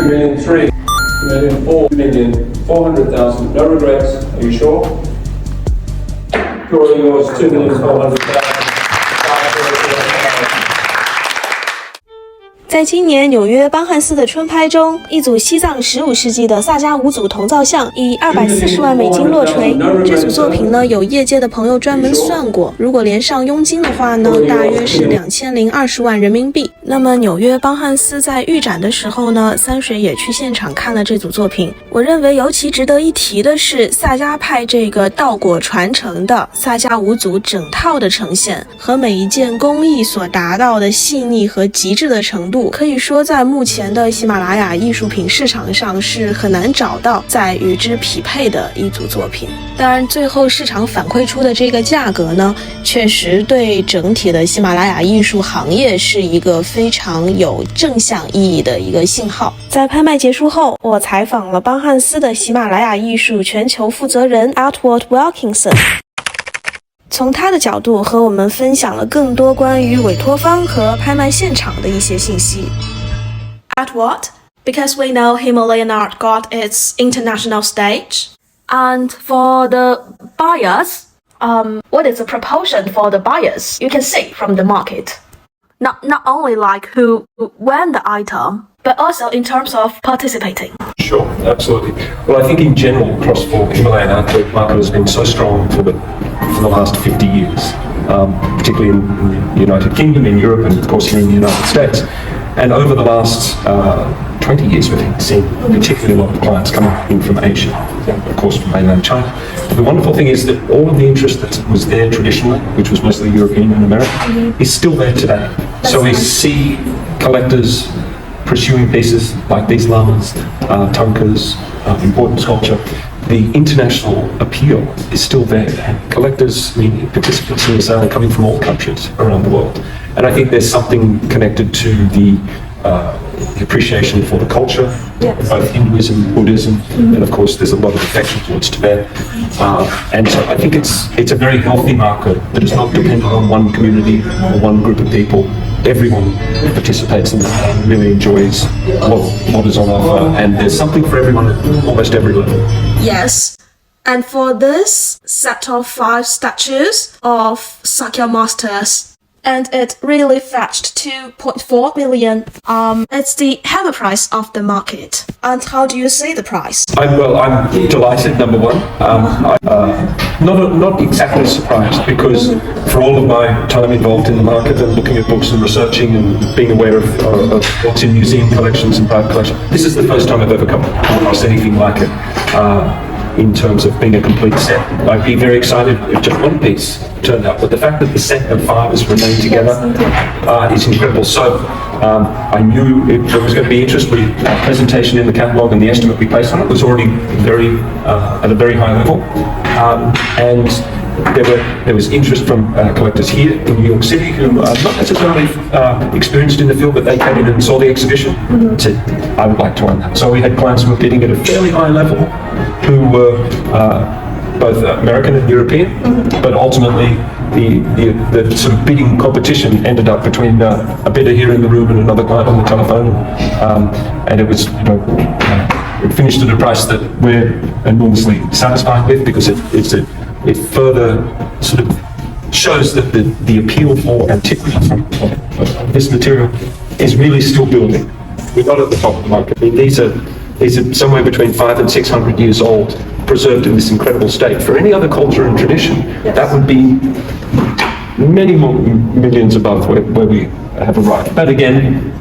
2,000,003, 2,004, 2,400,000. No regrets. Are you sure? Drawing yours, 2,400,000. 在今年纽约邦汉斯的春拍中，一组西藏15世纪的萨迦五祖铜造像以240万美金落锤。这组作品呢，有业界的朋友专门算过，如果连上佣金的话呢，大约是2020万人民币。那么纽约邦汉斯在预展的时候呢，三水也去现场看了这组作品。我认为尤其值得一提的是萨迦派这个道果传承的萨迦五祖整套的呈现和每一件工艺所达到的细腻和极致的程度。可以说在目前的喜马拉雅艺术品市场上是很难找到在与之匹配的一组作品。当然最后市场反馈出的这个价格呢，确实对整体的喜马拉雅艺术行业是一个非常有正向意义的一个信号。在拍卖结束后，我采访了邦汉斯的喜马拉雅艺术全球负责人 Edward Wilkinson，从他的角度和我们分享了更多关于委托方和拍卖现场的一些信息。Edward, because we know Himalayan art got its international stage, and for the buyers, what is the proportion for the buyers? You can see from the market. Not only like who won the item, but also in terms of participating. Sure, absolutely. Well, I think in general, across the Himalayan art market has been so strong for the last 50 years, particularly in the United Kingdom, in Europe, and of course here in the United States. And over the last 20 years, we've seen particularly a lot of clients coming in from Asia, of course from mainland China. But the wonderful thing is that all of the interest that was there traditionally, which was mostly European and American, is still there today. So we see collectors pursuing pieces like these lamas, tankas, important sculpture. The international appeal is still there. Collectors, participants in the sale are coming from all countries around the world. And I think there's something connected to the appreciation for the culture, both Hinduism, Buddhism, and of course there's a lot of affection towards Tibet. And so I think it's a very healthy market that is not dependent on one community or one group of people. Everyone participates in that and really enjoys what is on offer, and there's something for everyone at almost every level. Yes. And for this set of 5 statues of Sakya masters, and it really fetched 2.4 million. It's the hammer price of the market. And how do you see the price? I'm delighted, number one. Not exactly surprised, because for all of my time involved in the market and looking at books and researching and being aware of what's in museum collections and private collections, this is the first time I've ever come across anything like it. In terms of being a complete set, I'd be very excited if just one piece turned up, but the fact that the set of 5 has remained together is incredible. So I knew there was going to be interest. Our presentation in the catalogue and the estimate we placed on it was already at a very high level, and there was interest from collectors here in New York City who are not necessarily experienced in the field, but they came in and saw the exhibition and said, I would like to own that. So we had clients who were bidding at a fairly high level, who were both American and European, but ultimately the sort of bidding competition ended up between a bidder here in the room and another client on the telephone, and it was, it finished at a price that we're enormously satisfied with, because it further sort of shows that the appeal for antiquity of this material is really still building. We're not at the top of the market. I mean, these are somewhere between 500 and 600 years old, preserved in this incredible state. For any other culture and tradition, that would be many more millions above where we have arrived. But again,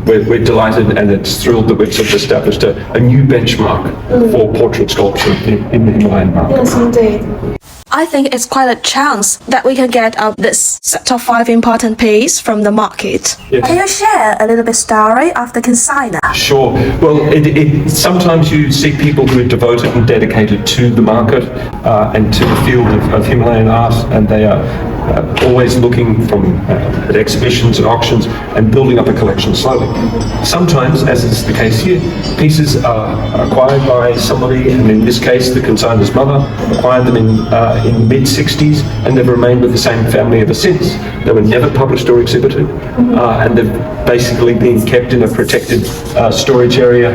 we're delighted, and it's thrilled that we've sort of established a new benchmark for portrait sculpture in the Himalayan market. Yes, indeed. I think it's quite a chance that we can get this set of 5 important pieces from the market. Yes. Can you share a little bit story of the consignor? Sure. Well, sometimes you see people who are devoted and dedicated to the market and to the field of Himalayan art, and they are always looking at exhibitions and auctions and building up a collection slowly. Sometimes, as is the case here, pieces are acquired by somebody, and in this case the consignor's mother acquired them in the mid-60s, and they've remained with the same family ever since. They were never published or exhibited, and they've basically been kept in a protected storage area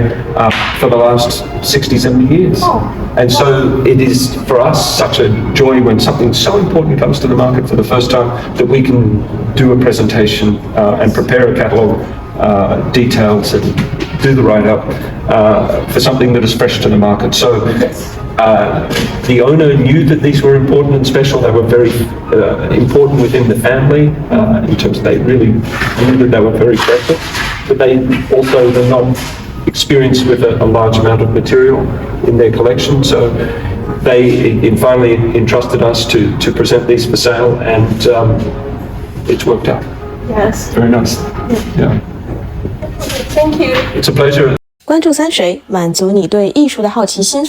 for the last 60, 70 years. And so it is for us such a joy when something so important comes to the market for the first time that we can do a presentation and prepare a catalogue, details, and do the write-up for something that is fresh to the market. So the owner knew that these were important and special. They were very important within the family in terms of they really knew that they were very special, but they also were not experienced with a large amount of material in their collection. So they finally entrusted us to present these for sale, and it's worked out. Yes. Very nice. Yeah. Thank you. It's a pleasure. 关注三水，满足你对艺术的好奇心。